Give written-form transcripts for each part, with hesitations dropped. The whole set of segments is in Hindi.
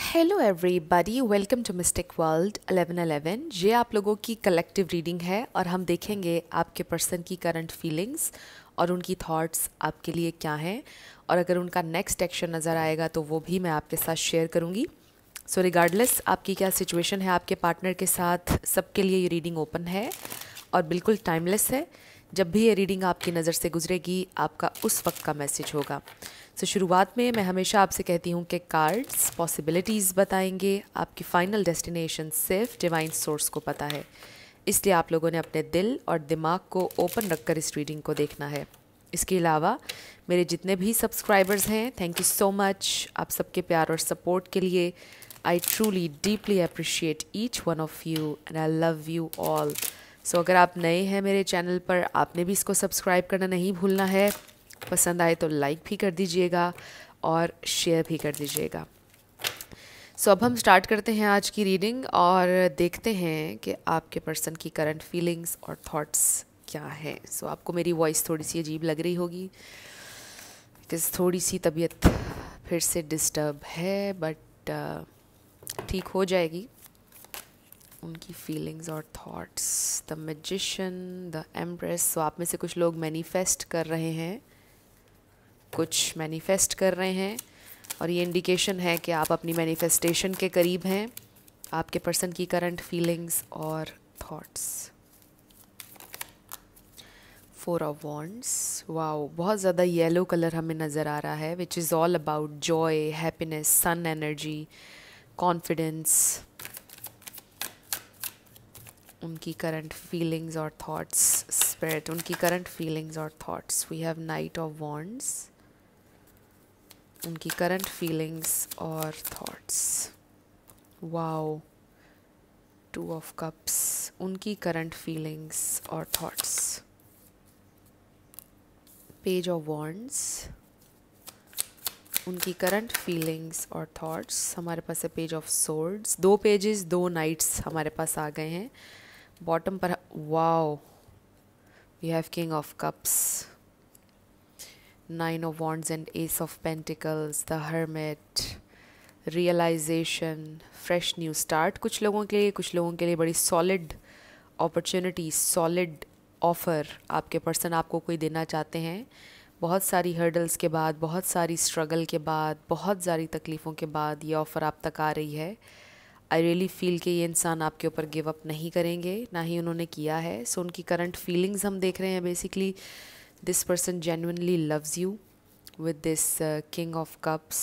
Hello everybody, welcome to mystic world 1111। ये आप लोगों की कलेक्टिव रीडिंग है और हम देखेंगे आपके पर्सन की करंट फीलिंग्स और उनकी थॉट्स आपके लिए क्या हैं, और अगर उनका नेक्स्ट एक्शन नज़र आएगा तो वो भी मैं आपके साथ शेयर करूँगी। सो रिगार्डलेस आपकी क्या सिचुएशन है आपके पार्टनर के साथ, सबके लिए ये रीडिंग ओपन है और बिल्कुल टाइमलेस है। जब भी ये रीडिंग आपकी नज़र से गुजरेगी आपका उस वक्त का मैसेज होगा। सो शुरुआत में मैं हमेशा आपसे कहती हूँ कि कार्ड्स पॉसिबिलिटीज़ बताएंगे, आपकी फ़ाइनल डेस्टिनेशन सिर्फ डिवाइन सोर्स को पता है। इसलिए आप लोगों ने अपने दिल और दिमाग को ओपन रखकर इस रीडिंग को देखना है। इसके अलावा मेरे जितने भी सब्सक्राइबर्स हैं, थैंक यू सो मच आप सबके प्यार और सपोर्ट के लिए। I truly deeply appreciate each one of you and I love you all. So अगर आप नए हैं मेरे चैनल पर, आपने भी इसको सब्सक्राइब करना नहीं भूलना है। पसंद आए तो लाइक भी कर दीजिएगा और शेयर भी कर दीजिएगा। सो अब हम स्टार्ट करते हैं आज की रीडिंग और देखते हैं कि आपके पर्सन की करंट फीलिंग्स और थॉट्स क्या हैं। सो आपको मेरी वॉइस थोड़ी सी अजीब लग रही होगी बिकॉज थोड़ी सी तबीयत फिर से डिस्टर्ब है, बट ठीक हो जाएगी। उनकी फीलिंग्स और thoughts, the magician, the empress. So आप में से कुछ लोग मैनिफेस्ट कर रहे हैं, कुछ मैनिफेस्ट कर रहे हैं और ये इंडिकेशन है कि आप अपनी मैनिफेस्टेशन के करीब हैं। आपके पर्सन की करंट फीलिंग्स और थॉट्स। 4 of wands. वाओ, बहुत ज़्यादा येलो कलर हमें नज़र आ रहा है, which is all about joy, happiness, sun energy, confidence. उनकी करंट फीलिंग्स और थॉट्स, स्पिरिट, उनकी करंट फीलिंग्स और thoughts. We have knight of wands. उनकी करंट फीलिंग्स और थॉट्स। Wow, 2 of cups. उनकी करंट फीलिंग्स और थॉट्स। Page of wands. उनकी करंट फीलिंग्स और थॉट्स। हमारे पास है page of swords. 2 pages 2 knights हमारे पास आ गए हैं। बॉटम पर wow, we have king of cups, 9 of wands and ace of pentacles, the hermit, realization, fresh new start। कुछ लोगों के लिए बड़ी सॉलिड अपॉर्चुनिटी, सॉलिड ऑफ़र आपके पर्सन आपको कोई देना चाहते हैं। बहुत सारी हर्डल्स के बाद, बहुत सारी स्ट्रगल के बाद, बहुत सारी तकलीफ़ों के बाद ये ऑफ़र आप तक आ रही है। आई रियली फील कि ये इंसान आपके ऊपर गिव अप नहीं करेंगे, ना ही उन्होंने किया है। सो उनकी करंट फीलिंग्स हम देख रहे हैं। Basically this person genuinely loves you with this king of cups.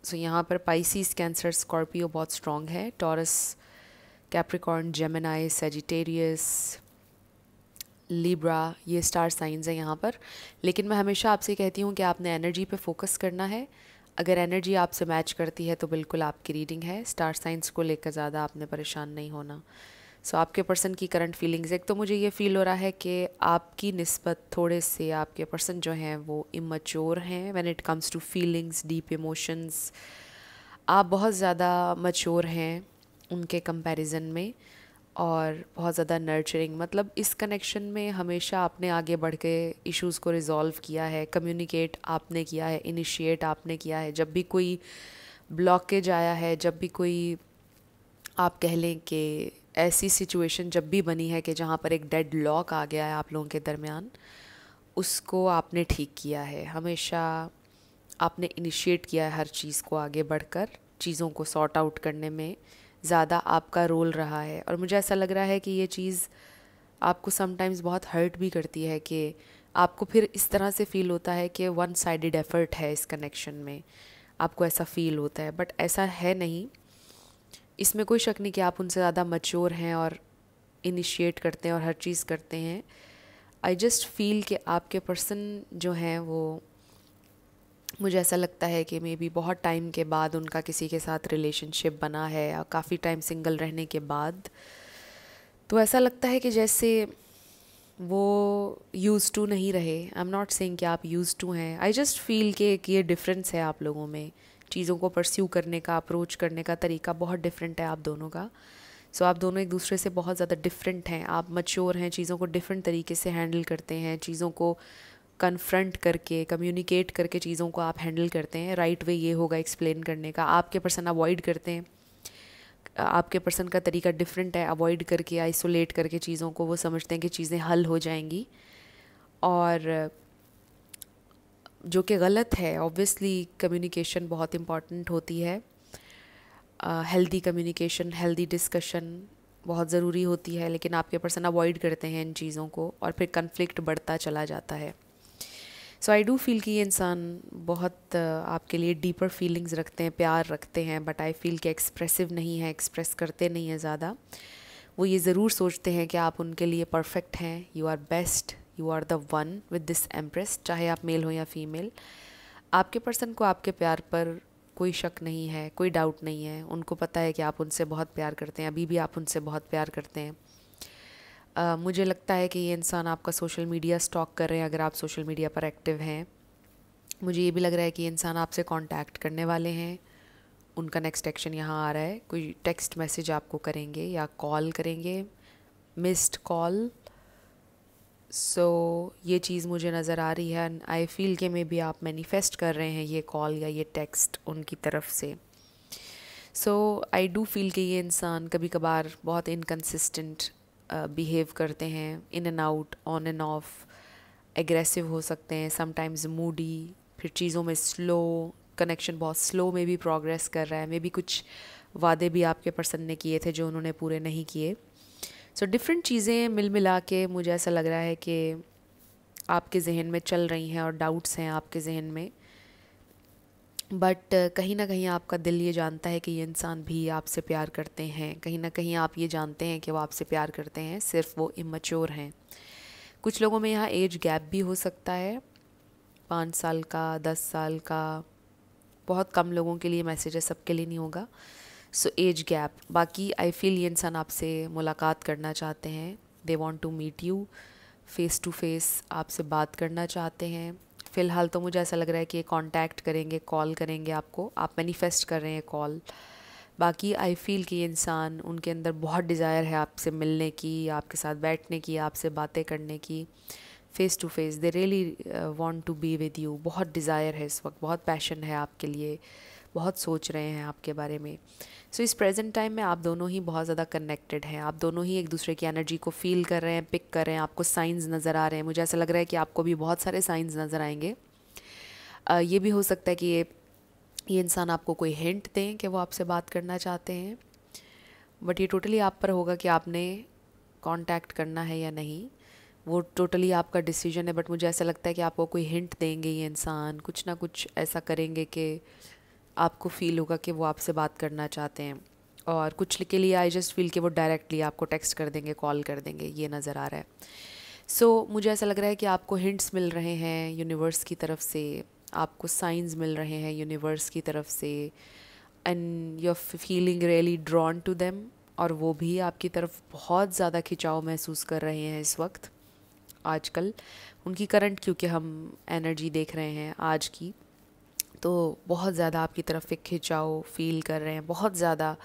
So यहाँ पर पाइसिस, कैंसर, स्कॉर्पियो बहुत स्ट्रॉन्ग है। Taurus, Capricorn, Gemini, Sagittarius, Libra, ये स्टार साइंस हैं यहाँ पर। लेकिन मैं हमेशा आपसे कहती हूँ कि आपने एनर्जी पे फोकस करना है। अगर एनर्जी आपसे मैच करती है तो बिल्कुल आपकी रीडिंग है। स्टार साइंस को लेकर ज़्यादा आपने परेशान नहीं होना। सो आपके पर्सन की करंट फीलिंग्स, एक तो मुझे ये फ़ील हो रहा है कि आपकी निस्बत थोड़े से आपके पर्सन जो हैं वो इमैच्योर हैं when it comes to feelings, deep emotions. आप बहुत ज़्यादा मैच्योर हैं उनके कंपैरिजन में और बहुत ज़्यादा नर्चरिंग। मतलब इस कनेक्शन में हमेशा आपने आगे बढ़ के इश्यूज़ को रिजॉल्व किया है, कम्युनिकेट आपने किया है, इनिशिएट आपने किया है। जब भी कोई ब्लॉकेज आया है, जब भी कोई, आप कह लें कि ऐसी सिचुएशन जब भी बनी है कि जहाँ पर एक डेड लॉक आ गया है आप लोगों के दरमियान, उसको आपने ठीक किया है। हमेशा आपने इनिशिएट किया है हर चीज़ को आगे बढ़कर, चीज़ों को सॉर्ट आउट करने में ज़्यादा आपका रोल रहा है। और मुझे ऐसा लग रहा है कि ये चीज़ आपको समटाइम्स बहुत हर्ट भी करती है कि आपको फिर इस तरह से फ़ील होता है कि वन साइडेड एफर्ट है इस कनेक्शन में, आपको ऐसा फ़ील होता है। बट ऐसा है नहीं, इसमें कोई शक नहीं कि आप उनसे ज़्यादा मैच्योर हैं और इनिशिएट करते हैं और हर चीज़ करते हैं। आई जस्ट फील कि आपके पर्सन जो हैं वो, मुझे ऐसा लगता है कि मे बी बहुत टाइम के बाद उनका किसी के साथ रिलेशनशिप बना है, या काफ़ी टाइम सिंगल रहने के बाद। तो ऐसा लगता है कि जैसे वो यूज़ टू नहीं रहे। आई एम नॉट सेइंग कि आप यूज़ टू हैं। आई जस्ट फील कि एक ये डिफरेंस है आप लोगों में, चीज़ों को परस्यू करने का, अप्रोच करने का तरीका बहुत डिफरेंट है आप दोनों का। सो आप दोनों एक दूसरे से बहुत ज़्यादा डिफरेंट हैं। आप मैच्योर हैं, चीज़ों को डिफरेंट तरीके से हैंडल करते हैं, चीज़ों को कन्फ्रंट करके, कम्युनिकेट करके चीज़ों को आप हैंडल करते हैं। राइट वे ये होगा एक्सप्लेन करने का। आपके पर्सन अवॉइड करते हैं, आपके पर्सन का तरीका डिफरेंट है, अवॉइड करके, आइसोलेट करके चीज़ों को, वो समझते हैं कि चीज़ें हल हो जाएंगी, और जो कि गलत है। ऑब्वियसली कम्युनिकेशन बहुत इम्पॉर्टेंट होती है, हेल्दी कम्युनिकेशन, हेल्दी डिस्कशन बहुत ज़रूरी होती है, लेकिन आपके पर्सन अवॉइड करते हैं इन चीज़ों को, और फिर कन्फ्लिक्ट बढ़ता चला जाता है। सो आई डू फील कि ये इंसान बहुत आपके लिए डीपर फीलिंग्स रखते हैं, प्यार रखते हैं, बट आई फील कि एक्सप्रेसिव नहीं है, एक्सप्रेस करते नहीं हैं ज़्यादा। वो ये ज़रूर सोचते हैं कि आप उनके लिए परफेक्ट हैं, you are best, you are the one with this empress, चाहे आप मेल हो या फीमेल। आपके पर्सन को आपके प्यार पर कोई शक नहीं है, कोई डाउट नहीं है। उनको पता है कि आप उनसे बहुत प्यार करते हैं, अभी भी आप उनसे बहुत प्यार करते हैं। मुझे लगता है कि ये इंसान आपका सोशल मीडिया स्टॉक कर रहे हैं, अगर आप सोशल मीडिया पर एक्टिव हैं। मुझे ये भी लग रहा है कि ये इंसान आपसे कांटेक्ट करने वाले हैं। उनका नेक्स्ट एक्शन यहाँ आ रहा है, कोई टेक्स्ट मैसेज आपको करेंगे या कॉल करेंगे, मिस्ड कॉल। सो ये चीज़ मुझे नज़र आ रही है, एंड आई फील कि मे बी आप मैनिफेस्ट कर रहे हैं ये कॉल या ये टेक्स्ट उनकी तरफ से। सो आई डू फील कि ये इंसान कभी कभार बहुत इनकन्सिस्टेंट बिहेव करते हैं, in and out, on end of, aggressive हो सकते हैं, समटाइम्स मूडी, फिर चीज़ों में स्लो, कनेक्शन बहुत स्लो में भी प्रोग्रेस कर रहा है। मे बी कुछ वादे भी आपके पर्सन ने किए थे जो उन्होंने पूरे नहीं किए। सो डिफरेंट चीज़ें मिल मिला के मुझे ऐसा लग रहा है कि आपके जहन में चल रही हैं और डाउट्स हैं आपके जहन में, बट कहीं ना कहीं आपका दिल ये जानता है कि ये इंसान भी आपसे प्यार करते हैं। कहीं ना कहीं आप ये जानते हैं कि वो आपसे प्यार करते हैं, सिर्फ वो इमैच्योर हैं। कुछ लोगों में यहाँ एज गैप भी हो सकता है, 5 साल का, 10 साल का, बहुत कम लोगों के लिए मैसेज है, सबके लिए नहीं होगा। So age gap. बाकी आई फील ये इंसान आपसे मुलाकात करना चाहते हैं, they want to meet you face to face, आपसे बात करना चाहते हैं। फ़िलहाल तो मुझे ऐसा लग रहा है कि ये कांटेक्ट करेंगे, कॉल करेंगे आपको, आप मैनिफेस्ट कर रहे हैं कॉल। बाकी आई फील कि ये इंसान, उनके अंदर बहुत डिज़ायर है आपसे मिलने की, आपके साथ बैठने की, आपसे बातें करने की, face to face. They really want to be with you. बहुत डिज़ायर है इस वक्त, बहुत पैशन है आपके लिए, बहुत सोच रहे हैं आपके बारे में। सो इस प्रेजेंट टाइम में आप दोनों ही बहुत ज़्यादा कनेक्टेड हैं, आप दोनों ही एक दूसरे की एनर्जी को फील कर रहे हैं, पिक कर रहे हैं, आपको साइंस नज़र आ रहे हैं। मुझे ऐसा लग रहा है कि आपको भी बहुत सारे साइंस नज़र आएंगे। ये भी हो सकता है कि ये इंसान आपको कोई हिंट दें कि वो आपसे बात करना चाहते हैं, बट ये टोटली आप पर होगा कि आपने कांटेक्ट करना है या नहीं। वो टोटली आपका डिसीजन है, बट मुझे ऐसा लगता है कि आपको कोई हिंट देंगे ये इंसान, कुछ ना कुछ ऐसा करेंगे कि आपको फील होगा कि वो आपसे बात करना चाहते हैं। और कुछ के लिए आई जस्ट फील कि वो डायरेक्टली आपको टेक्स्ट कर देंगे, कॉल कर देंगे, ये नज़र आ रहा है। सो मुझे ऐसा लग रहा है कि आपको हिंट्स मिल रहे हैं यूनिवर्स की तरफ से, आपको साइंस मिल रहे हैं यूनिवर्स की तरफ से, and you are feeling really drawn to them, और वो भी आपकी तरफ बहुत ज़्यादा खिंचाव महसूस कर रहे हैं इस वक्त, आजकल उनकी करंट, क्योंकि हम एनर्जी देख रहे हैं आज की, तो बहुत ज़्यादा आपकी तरफ एक खिंचाव फील कर रहे हैं, बहुत ज़्यादा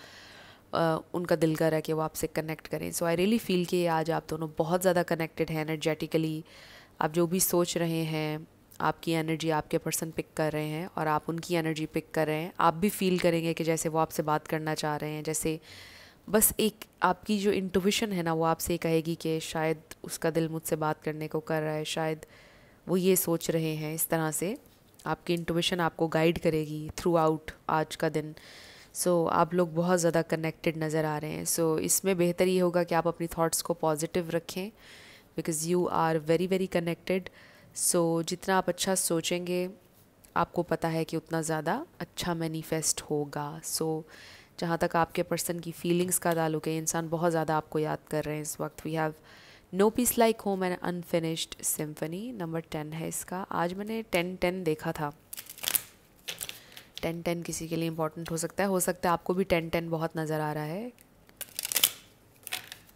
उनका दिल कर रहा है कि वो आपसे कनेक्ट करें। सो आई रियली फील कि आज आप दोनों बहुत ज़्यादा कनेक्टेड हैं एनर्जेटिकली। आप जो भी सोच रहे हैं, आपकी एनर्जी आपके पर्सन पिक कर रहे हैं, और आप उनकी एनर्जी पिक कर रहे हैं। आप भी फील करेंगे कि जैसे वो आपसे बात करना चाह रहे हैं, जैसे बस एक आपकी जो इंट्यूशन है ना, वो आपसे कहेगी कि शायद उसका दिल मुझसे बात करने को कर रहा है, शायद वो ये सोच रहे हैं। इस तरह से आपकी इंट्यूशन आपको गाइड करेगी थ्रू आउट आज का दिन। सो आप लोग बहुत ज़्यादा कनेक्टेड नज़र आ रहे हैं। सो इसमें बेहतर ये होगा कि आप अपनी थॉट्स को पॉजिटिव रखें, because you are very very connected. So जितना आप अच्छा सोचेंगे, आपको पता है कि उतना ज़्यादा अच्छा मैनिफेस्ट होगा। सो जहाँ तक आपके पर्सन की फीलिंग्स का ताल्लुक है, इंसान बहुत ज़्यादा आपको याद कर रहे हैं इस वक्त। We have no peace like home and unfinished symphony, number 10 है इसका। आज मैंने 10-10 देखा था। 10-10 किसी के लिए इम्पोर्टेंट हो सकता है आपको भी 10-10 बहुत नज़र आ रहा है।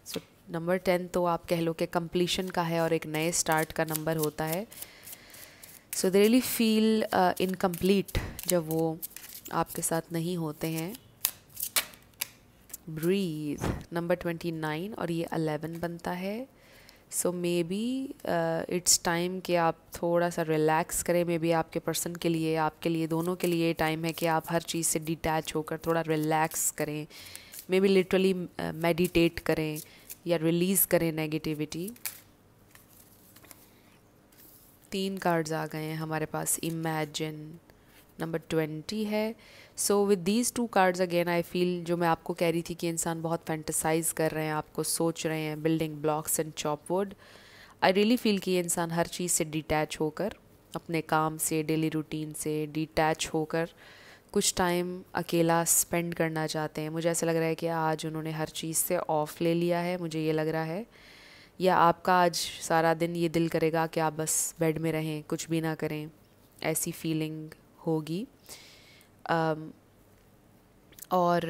सो नंबर 10 तो आप कह लो कि कंप्लीशन का है और एक नए स्टार्ट का नंबर होता है। सो दे रियली फील इनकम्प्लीट जब वो आपके साथ नहीं होते हैं। ब्रीथ, नंबर 29, और ये 11 बनता है। सो मे बी इट्स टाइम कि आप थोड़ा सा रिलैक्स करें। मे बी आपके पर्सन के लिए, आपके लिए, दोनों के लिए टाइम है कि आप हर चीज़ से डिटैच होकर थोड़ा रिलैक्स करें। मे बी लिटरली मेडिटेट करें या रिलीज़ करें नेगेटिविटी। 3 कार्ड्स आ गए हैं हमारे पास। इमेजिन नंबर 20 है। So with these 2 cards again I feel, जो मैं आपको कह रही थी कि इंसान बहुत फैंटेसाइज कर रहे हैं, आपको सोच रहे हैं, building blocks and chop wood. I really feel कि ये इंसान हर चीज़ से डिटैच होकर, अपने काम से, डेली रूटीन से डिटैच होकर कुछ टाइम अकेला स्पेंड करना चाहते हैं। मुझे ऐसा लग रहा है कि आज उन्होंने हर चीज़ से ऑफ ले लिया है, मुझे ये लग रहा है। या आपका आज सारा दिन ये दिल करेगा कि आप बस बेड में रहें, कुछ भी ना करें, ऐसी फीलिंग होगी। और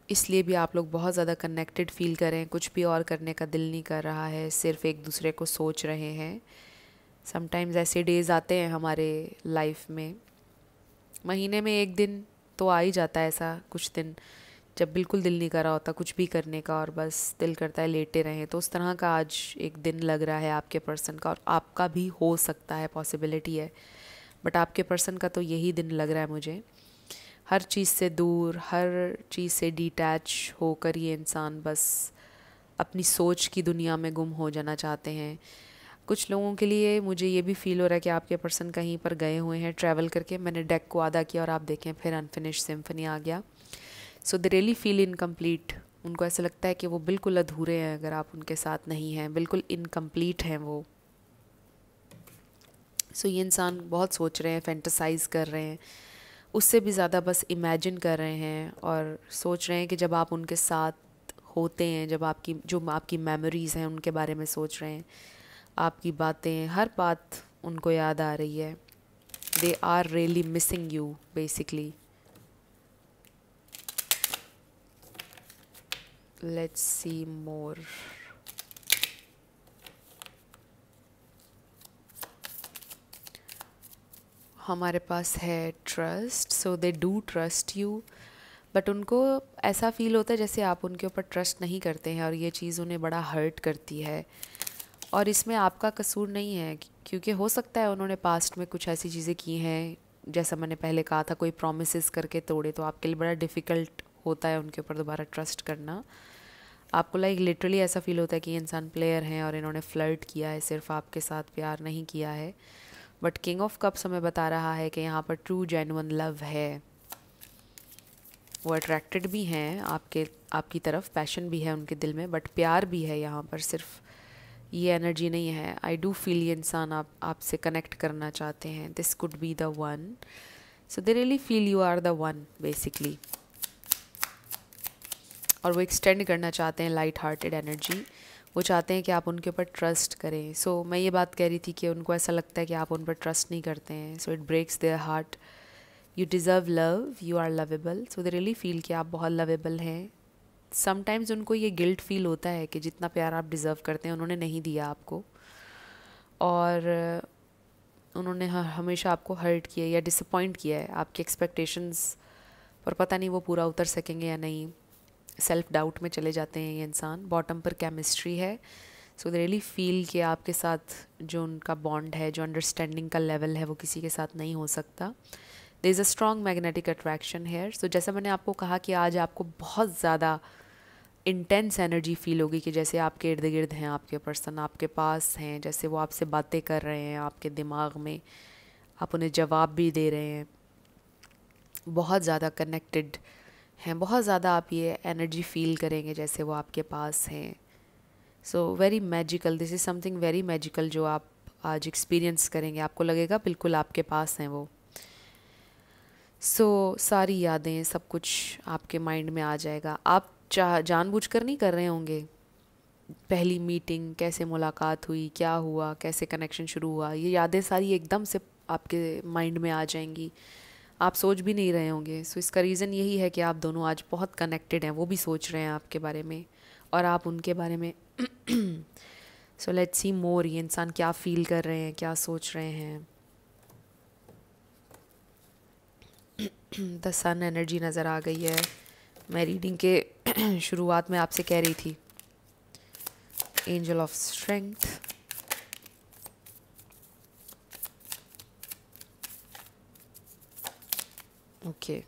इसलिए भी आप लोग बहुत ज़्यादा कनेक्टेड फील करें, कुछ भी और करने का दिल नहीं कर रहा है, सिर्फ एक दूसरे को सोच रहे हैं। समटाइम्स ऐसे डेज़ आते हैं हमारे लाइफ में, महीने में एक दिन तो आ ही जाता है ऐसा कुछ दिन, जब बिल्कुल दिल नहीं कर रहा होता कुछ भी करने का और बस दिल करता है लेटे रहें। तो उस तरह का आज एक दिन लग रहा है आपके पर्सन का, और आपका भी हो सकता है, पॉसिबिलिटी है, बट आपके पर्सन का तो यही दिन लग रहा है मुझे। हर चीज़ से दूर, हर चीज़ से डिटैच होकर ये इंसान बस अपनी सोच की दुनिया में गुम हो जाना चाहते हैं। कुछ लोगों के लिए मुझे ये भी फील हो रहा है कि आपके पर्सन कहीं पर गए हुए हैं ट्रैवल करके। मैंने डेक को आधा किया और आप देखें फिर अनफिनिश्ड सिम्फनी आ गया। सो दे रियली फील इनकम्प्लीट। उनको ऐसा लगता है कि वो बिल्कुल अधूरे हैं अगर आप उनके साथ नहीं हैं, बिल्कुल इनकम्प्लीट हैं वो। सो ये इंसान बहुत सोच रहे हैं, फैंटेसाइज कर रहे हैं, उससे भी ज़्यादा बस इमेजिन कर रहे हैं और सोच रहे हैं कि जब आप उनके साथ होते हैं, जब आपकी मेमोरीज़ हैं उनके बारे में सोच रहे हैं, आपकी बातें, हर बात उनको याद आ रही है। They are really missing you basically. Let's see more. हमारे पास है trust. So they do trust you, but उनको ऐसा फील होता है जैसे आप उनके ऊपर ट्रस्ट नहीं करते हैं, और ये चीज़ उन्हें बड़ा हर्ट करती है। और इसमें आपका कसूर नहीं है, क्योंकि हो सकता है उन्होंने पास्ट में कुछ ऐसी चीज़ें की हैं, जैसा मैंने पहले कहा था, कोई प्रॉमिसेस करके तोड़े, तो आपके लिए बड़ा डिफ़िकल्ट होता है उनके ऊपर दोबारा ट्रस्ट करना। आपको लाइक लिटरली ऐसा फील होता है कि ये इंसान प्लेयर हैं और इन्होंने फ्लर्ट किया है, सिर्फ आपके साथ प्यार नहीं किया है। बट किंग ऑफ कप्स हमें बता रहा है कि यहाँ पर ट्रू जेन्युइन लव है। वो अट्रैक्टेड भी हैं आपकी तरफ, पैशन भी है उनके दिल में, बट प्यार भी है यहाँ पर, सिर्फ ये एनर्जी नहीं है। आई डू फील ये इंसान आपसे कनेक्ट करना चाहते हैं। This could be the one. So they really feel you are the one basically, और वो एक्सटेंड करना चाहते हैं लाइट हार्टेड एनर्जी। वो चाहते हैं कि आप उनके ऊपर ट्रस्ट करें। सो मैं ये बात कह रही थी कि उनको ऐसा लगता है कि आप उन पर ट्रस्ट नहीं करते हैं, so it breaks their heart. You deserve love, you are lovable. So they really feel कि आप बहुत लवेबल हैं। समटाइम्स उनको ये गिल्ट फील होता है कि जितना प्यार आप डिज़र्व करते हैं उन्होंने नहीं दिया आपको, और उन्होंने हमेशा आपको हर्ट किया या डिसअपॉइंट किया है। आपकी एक्सपेक्टेशंस पर पता नहीं वो पूरा उतर सकेंगे या नहीं। सेल्फ डाउट में चले जाते हैं ये इंसान। बॉटम पर केमिस्ट्री है। सो दे रियली फील कि आपके साथ जो उनका बॉन्ड है, जो अंडरस्टैंडिंग का लेवल है, वो किसी के साथ नहीं हो सकता। There is a strong magnetic attraction here. So जैसा मैंने आपको कहा कि आज आपको बहुत ज़्यादा इंटेंस एनर्जी फील होगी कि जैसे आपके इर्द गिर्द हैं आपके पर्सन, आपके पास हैं, जैसे वो आपसे बातें कर रहे हैं आपके दिमाग में, आप उन्हें जवाब भी दे रहे हैं। बहुत ज़्यादा कनेक्टेड हैं, बहुत ज़्यादा आप ये एनर्जी फील करेंगे जैसे वो आपके पास हैं। So very magical, this is something very magical जो आप आज एक्सपीरियंस करेंगे। आपको लगेगा बिल्कुल आपके पास हैं वो। सारी यादें, सब कुछ आपके माइंड में आ जाएगा। आप जानबूझकर नहीं कर रहे होंगे। पहली मीटिंग, कैसे मुलाकात हुई, क्या हुआ, कैसे कनेक्शन शुरू हुआ, ये यादें सारी एकदम से आपके माइंड में आ जाएंगी। आप सोच भी नहीं रहे होंगे। इसका रीज़न यही है कि आप दोनों आज बहुत कनेक्टेड हैं। वो भी सोच रहे हैं आपके बारे में और आप उनके बारे में। लेट्स सी मोर, ये इंसान क्या फील कर रहे हैं, क्या सोच रहे हैं। द सन एनर्जी नज़र आ गई है। मैं रीडिंग के शुरुआत में आपसे कह रही थी angel of strength, okay.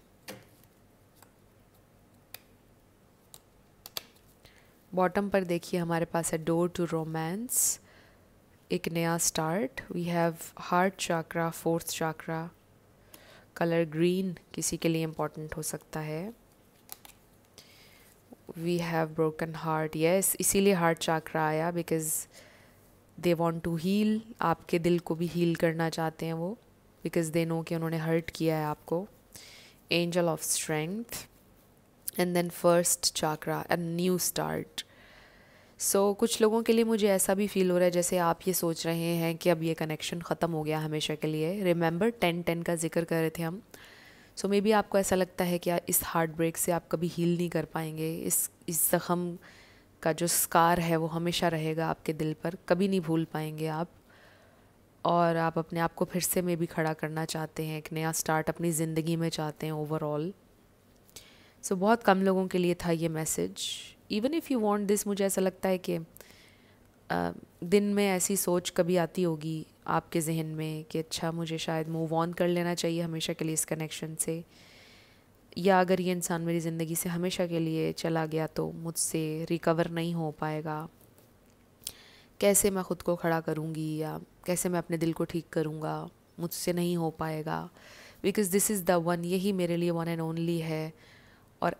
Bottom पर देखिए हमारे पास है डोर टू रोमांस, एक नया start. We have heart chakra, fourth chakra, colour green किसी के लिए इम्पॉर्टेंट हो सकता है। We have broken heart, yes, इसीलिए हार्ट चाक्रा आया, because they want to heal, आपके दिल को भी हील करना चाहते हैं वो, बिकॉज दे नो कि उन्होंने हर्ट किया है आपको। Angel of strength, and then first chakra, a new start. So कुछ लोगों के लिए मुझे ऐसा भी फील हो रहा है जैसे आप ये सोच रहे हैं कि अब ये कनेक्शन ख़त्म हो गया हमेशा के लिए। रिमेंबर 10-10 का जिक्र कर रहे थे हम। सो मे बी आपको ऐसा लगता है कि इस हार्ट ब्रेक से आप कभी हील नहीं कर पाएंगे, इस ज़ख़म का जो स्कार है वो हमेशा रहेगा आपके दिल पर, कभी नहीं भूल पाएंगे आप। और आप अपने आप को फिर से मे भी खड़ा करना चाहते हैं, एक नया स्टार्ट अपनी ज़िंदगी में चाहते हैं ओवरऑल। सो बहुत कम लोगों के लिए था ये message. Even if you want this, मुझे ऐसा लगता है कि दिन में ऐसी सोच कभी आती होगी आपके जहन में कि अच्छा मुझे शायद मूव ऑन कर लेना चाहिए हमेशा के लिए इस कनेक्शन से, या अगर ये इंसान मेरी ज़िंदगी से हमेशा के लिए चला गया तो मुझसे रिकवर नहीं हो पाएगा, कैसे मैं ख़ुद को खड़ा करूँगी या कैसे मैं अपने दिल को ठीक करूँगा, मुझसे नहीं हो पाएगा, because this is the one, यही मेरे लिए वन एंड ओनली है। और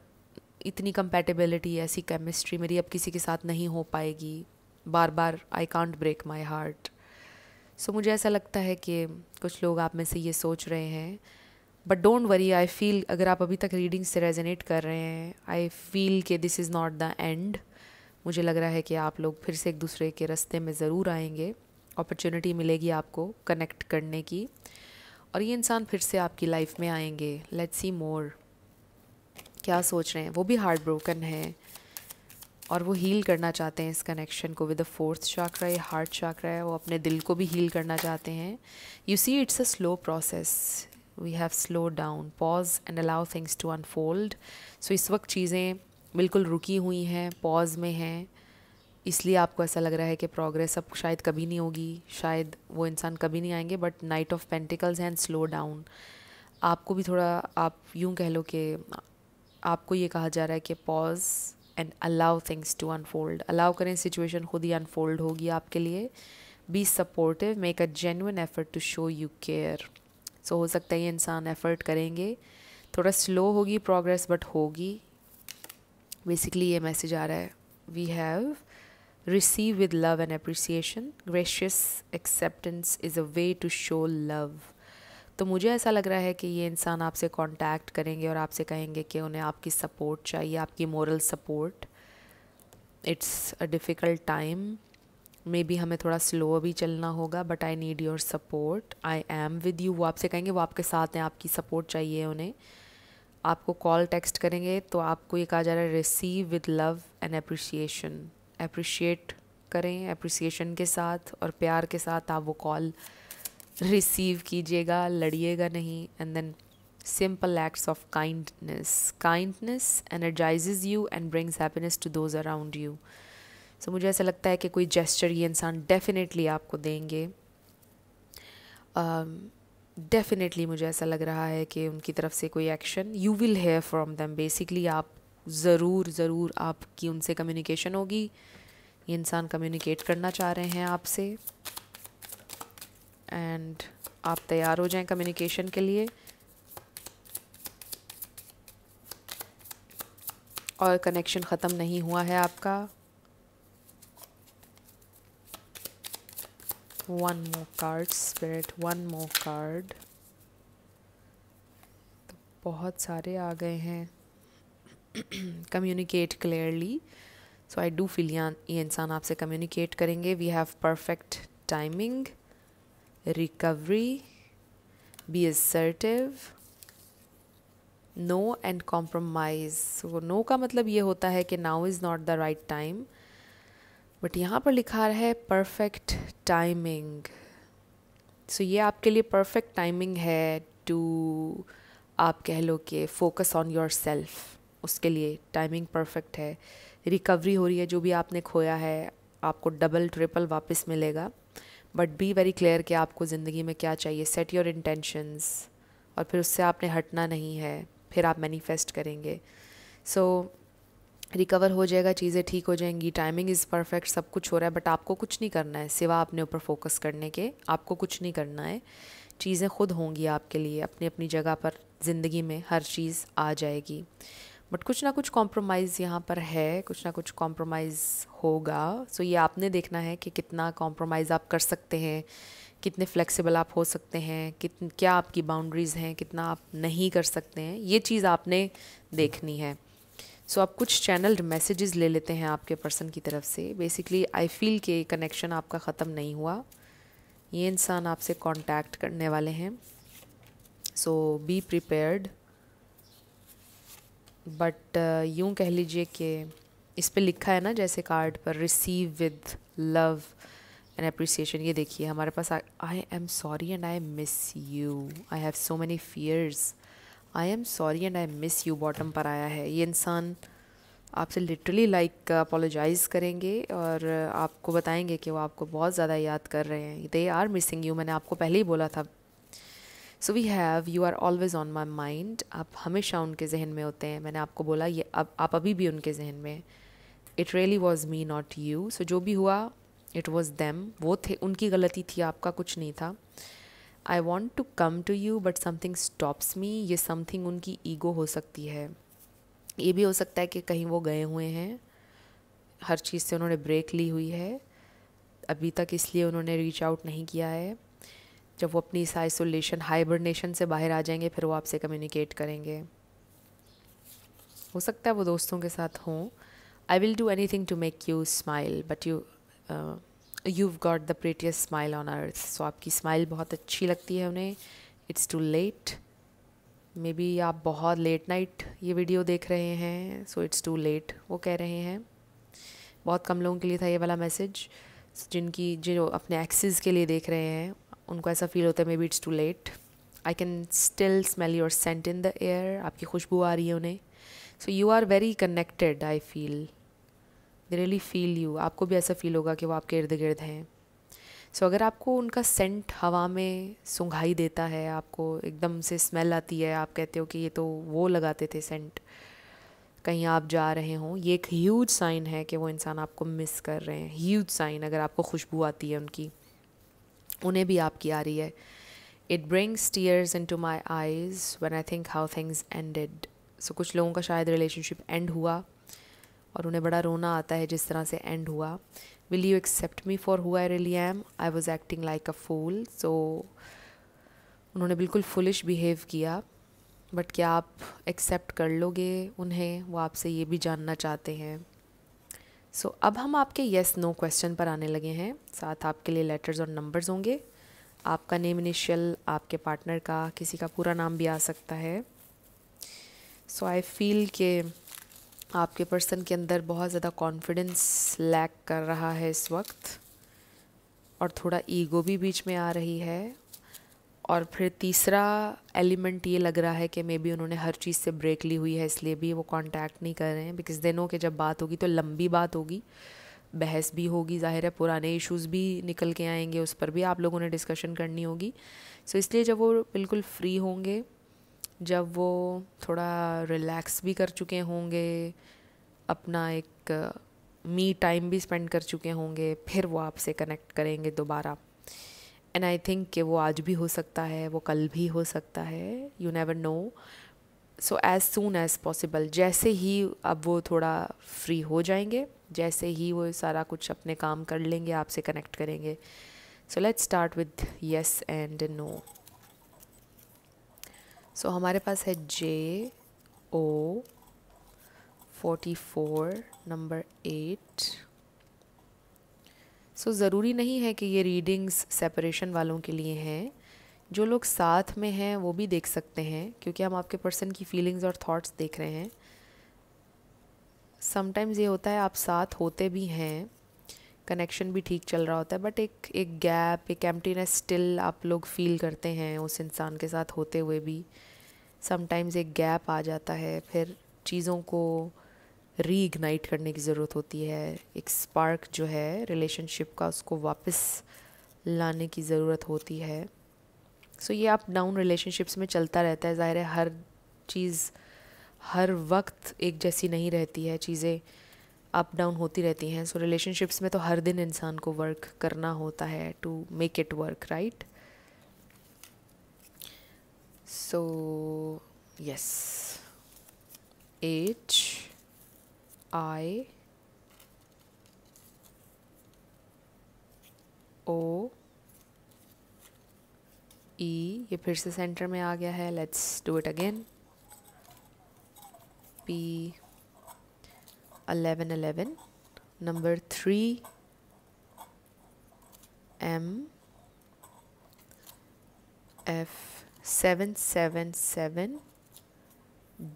इतनी कंपैटिबिलिटी, ऐसी केमिस्ट्री मेरी अब किसी के साथ नहीं हो पाएगी, बार बार I can't break my heart. So मुझे ऐसा लगता है कि कुछ लोग आप में से ये सोच रहे हैं, but don't worry, I feel अगर आप अभी तक रीडिंग से रेजोनेट कर रहे हैं, आई फील कि this is not the end. मुझे लग रहा है कि आप लोग फिर से एक दूसरे के रास्ते में ज़रूर आएंगे, अपॉर्चुनिटी मिलेगी आपको कनेक्ट करने की, और ये इंसान फिर से आपकी लाइफ में आएंगे। लेट्स सी मोर, क्या सोच रहे हैं। वो भी हार्ट ब्रोकन है और वो हील करना चाहते हैं इस कनेक्शन को विद द फोर्थ चाक्रा, ये हार्ट चाक्रा है, वो अपने दिल को भी हील करना चाहते हैं। You see it's a slow process, we have slow down, pause and allow things to unfold. So इस वक्त चीज़ें बिल्कुल रुकी हुई हैं, पॉज में हैं, इसलिए आपको ऐसा लग रहा है कि प्रोग्रेस अब शायद कभी नहीं होगी, शायद वो इंसान कभी नहीं आएंगे, but night of pentacles and slow down. आपको भी थोड़ा, आप यूँ कह लो कि आपको ये कहा जा रहा है कि pause and allow things to unfold, allow करें, सिचुएशन खुद ही अनफोल्ड होगी आपके लिए। Be supportive, make a genuine effort to show you care. So हो सकता है ये इंसान एफर्ट करेंगे, थोड़ा स्लो होगी प्रोग्रेस बट होगी। बेसिकली ये मैसेज आ रहा है, we have receive with love and appreciation, gracious acceptance is a way to show love. तो मुझे ऐसा लग रहा है कि ये इंसान आपसे कांटेक्ट करेंगे और आपसे कहेंगे कि उन्हें आपकी सपोर्ट चाहिए, आपकी moral support. It's a difficult time, may be हमें थोड़ा स्लो भी चलना होगा, but I need your support, I am with you. वो आपसे कहेंगे, वो आपके साथ हैं, आपकी सपोर्ट चाहिए उन्हें। आपको कॉल टेक्स्ट करेंगे तो आपको ये कहा जा रहा है receive with love and appreciation, appreciate करें, अप्रिसिएशन के साथ और प्यार के साथ आप वो कॉल रिसीव कीजिएगा, लड़िएगा नहीं। And then simple acts of kindness, kindness energises you and brings happiness to those around you. So मुझे ऐसा लगता है कि कोई जेस्चर ये इंसान डेफिनेटली आपको देंगे। डेफिनेटली मुझे ऐसा लग रहा है कि उनकी तरफ से कोई action, you will hair from them. Basically आप ज़रूर आपकी उनसे कम्युनिकेशन होगी, ये इंसान कम्युनिकेट करना चाह रहे हैं आपसे, एंड आप तैयार हो जाएं कम्युनिकेशन के लिए। और कनेक्शन ख़त्म नहीं हुआ है आपका। One more card spirit, one more card. तो बहुत सारे आ गए हैं। Communicate clearly, so I do feel ये इंसान आपसे कम्युनिकेट करेंगे। We have perfect timing, recovery, be assertive, no and compromise. So no का मतलब ये होता है कि now is not the right time, but यहाँ पर लिखा है परफेक्ट टाइमिंग। सो ये आपके लिए परफेक्ट टाइमिंग है टू, आप कह लो कि फोकस ऑन योर सेल्फ, उसके लिए टाइमिंग परफेक्ट है। रिकवरी हो रही है, जो भी आपने खोया है आपको डबल ट्रिपल वापस मिलेगा। बट बी वेरी क्लियर कि आपको ज़िंदगी में क्या चाहिए। सेट योर इंटेंशंस और फिर उससे आपने हटना नहीं है, फिर आप मैनिफेस्ट करेंगे। सो रिकवर हो जाएगा, चीज़ें ठीक हो जाएंगी, टाइमिंग इज़ परफेक्ट, सब कुछ हो रहा है। बट आपको कुछ नहीं करना है सिवा अपने ऊपर फोकस करने के। आपको कुछ नहीं करना है, चीज़ें खुद होंगी आपके लिए अपनी अपनी जगह पर। ज़िंदगी में हर चीज़ आ जाएगी, बट कुछ ना कुछ कॉम्प्रोमाइज़ यहाँ पर है, कुछ ना कुछ कॉम्प्रोमाइज़ होगा। सो ये आपने देखना है कि कितना कॉम्प्रोमाइज़ आप कर सकते हैं, कितने फ्लेक्सिबल आप हो सकते हैं, क्या आपकी बाउंड्रीज़ हैं, कितना आप नहीं कर सकते हैं, ये चीज़ आपने देखनी है। सो आप कुछ चैनल मैसेजेस ले लेते हैं आपके पर्सन की तरफ से। बेसिकली आई फील कि कनेक्शन आपका ख़त्म नहीं हुआ, ये इंसान आपसे कांटेक्ट करने वाले हैं। सो बी प्रिपेयर्ड। बट यूँ कह लीजिए कि इस पे लिखा है ना जैसे कार्ड पर, receive with love and appreciation. ये देखिए हमारे पास I am sorry and I miss you, I have so many fears, I am sorry and I miss you bottom पर आया है। ये इंसान आपसे लिटरली लाइक अपोलोजाइज़ करेंगे और आपको बताएंगे कि वो आपको बहुत ज़्यादा याद कर रहे हैं। दे आर मिसिंग यू, मैंने आपको पहले ही बोला था। So we have you are always on my mind. आप हमेशा उनके जहन में होते हैं। मैंने आपको बोला ये अब आप अभी भी उनके जहन में। It really was me not you. So जो भी हुआ इट वॉज देम, वो थे, उनकी गलती थी, आपका कुछ नहीं था। I want to come to you but something stops me. ये समथिंग उनकी ईगो हो सकती है। ये भी हो सकता है कि कहीं वो गए हुए हैं, हर चीज़ से उन्होंने ब्रेक ली हुई है अभी तक, इसलिए उन्होंने रीच आउट नहीं किया है। जब वो अपनी इस आइसोलेशन हाइबरनेशन से बाहर आ जाएंगे फिर वो आपसे कम्युनिकेट करेंगे। हो सकता है वो दोस्तों के साथ हों। I will do anything to make you smile but you've got the prettiest smile on earth। So आपकी स्माइल बहुत अच्छी लगती है उन्हें। It's too late, maybe आप बहुत लेट नाइट ये वीडियो देख रहे हैं, सो इट्स टू लेट वो कह रहे हैं। बहुत कम लोगों के लिए था ये वाला मैसेज। जो अपने एक्सेस के लिए देख रहे हैं उनको ऐसा फील होता है maybe it's too late. I can still smell your scent in the air, आपकी खुशबू आ रही है उन्हें। So you are very connected, I feel, they really feel you. आपको भी ऐसा फील होगा कि वो आपके इर्द गिर्द हैं। सो अगर आपको उनका सेंट हवा में सुंघाई देता है, आपको एकदम से स्मेल आती है, आप कहते हो कि ये तो वो लगाते थे सेंट, कहीं आप जा रहे हों, ये एक ह्यूज साइन है कि वो इंसान आपको मिस कर रहे हैं। ह्यूज साइन अगर आपको खुशबू आती है उनकी, उन्हें भी आपकी आ रही है। It brings tears in to my eyes when I think how things ended. So कुछ लोगों का शायद रिलेशनशिप एंड हुआ और उन्हें बड़ा रोना आता है जिस तरह से एंड हुआ। Will you accept me for who I really am, I was acting like a fool. So उन्होंने बिल्कुल फुलिश बिहेव किया, बट क्या आप एक्सेप्ट कर लोगे उन्हें, वो आपसे ये भी जानना चाहते हैं। सो अब हम आपके येस नो क्वेश्चन पर आने लगे हैं। साथ आपके लिए लेटर्स और नंबर्स होंगे, आपका नेम इनिशियल, आपके पार्टनर का, किसी का पूरा नाम भी आ सकता है। सो आई फील के आपके पर्सन के अंदर बहुत ज़्यादा कॉन्फिडेंस लैक कर रहा है इस वक्त, और थोड़ा ईगो भी बीच में आ रही है। और फिर तीसरा एलिमेंट ये लग रहा है कि मे बी उन्होंने हर चीज़ से ब्रेक ली हुई है, इसलिए भी वो कांटेक्ट नहीं कर रहे हैं। बिकॉज दे नो कि जब बात होगी तो लंबी बात होगी, बहस भी होगी, जाहिर है पुराने इश्यूज़ भी निकल के आएंगे, उस पर भी आप लोगों ने डिस्कशन करनी होगी। सो इसलिए जब वो बिल्कुल फ्री होंगे, जब वो थोड़ा रिलैक्स भी कर चुके होंगे, अपना एक मी टाइम भी स्पेंड कर चुके होंगे, फिर वो आपसे कनेक्ट करेंगे दोबारा। एंड आई थिंक कि वो आज भी हो सकता है, वो कल भी हो सकता है, you never know. So as soon as possible, जैसे ही अब वो थोड़ा फ्री हो जाएंगे, जैसे ही वो सारा कुछ अपने काम कर लेंगे, आपसे कनेक्ट करेंगे। So let's start with yes and no. So हमारे पास है JO44 नंबर 8। सो ज़रूरी नहीं है कि ये रीडिंग्स सेपरेशन वालों के लिए हैं, जो लोग साथ में हैं वो भी देख सकते हैं, क्योंकि हम आपके पर्सन की फीलिंग्स और थॉट्स देख रहे हैं। समटाइम्स ये होता है आप साथ होते भी हैं, कनेक्शन भी ठीक चल रहा होता है, बट एक गैप, एक एम्प्टीनेस स्टिल आप लोग फील करते हैं उस इंसान के साथ होते हुए भी। समटाइम्स एक गैप आ जाता है, फिर चीज़ों को रीइग्नाइट करने की ज़रूरत होती है, एक स्पार्क जो है रिलेशनशिप का उसको वापस लाने की ज़रूरत होती है। सो ये अप डाउन रिलेशनशिप्स में चलता रहता है। ज़ाहिर है हर चीज़ हर वक्त एक जैसी नहीं रहती है, चीज़ें अप डाउन होती रहती हैं। सो रिलेशनशिप्स में तो हर दिन इंसान को वर्क करना होता है to make it work, right? So yes, HIO E, ये फिर से सेंटर में आ गया है। Let's do it again. P 1111, number 3 M F 777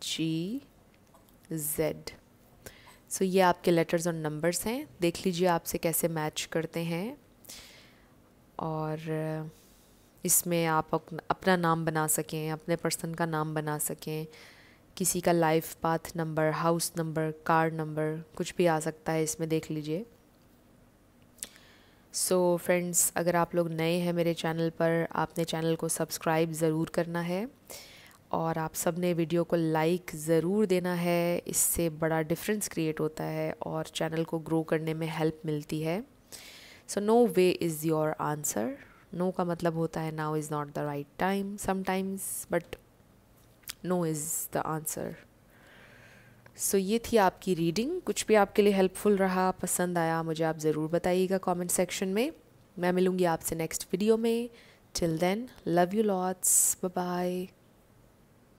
G Z। सो ये आपके लेटर्स और नंबर्स हैं। देख लीजिए आपसे कैसे मैच करते हैं, और इसमें आप अपना नाम बना सकें, अपने पर्सन का नाम बना सकें, किसी का life path number, house number, car number, कुछ भी आ सकता है इसमें, देख लीजिए। सो फ्रेंड्स, अगर आप लोग नए हैं मेरे चैनल पर, आपने चैनल को सब्सक्राइब ज़रूर करना है, और आप सब ने वीडियो को लाइक ज़रूर देना है। इससे बड़ा डिफरेंस क्रिएट होता है और चैनल को ग्रो करने में हेल्प मिलती है। So no way is your answer. No का मतलब होता है now is not the right time sometimes, but no is the answer. So ये थी आपकी रीडिंग। कुछ भी आपके लिए हेल्पफुल रहा, पसंद आया, मुझे आप ज़रूर बताइएगा कमेंट सेक्शन में। मैं मिलूँगी आपसे नेक्स्ट वीडियो में। Till then, love you lots, bye bye.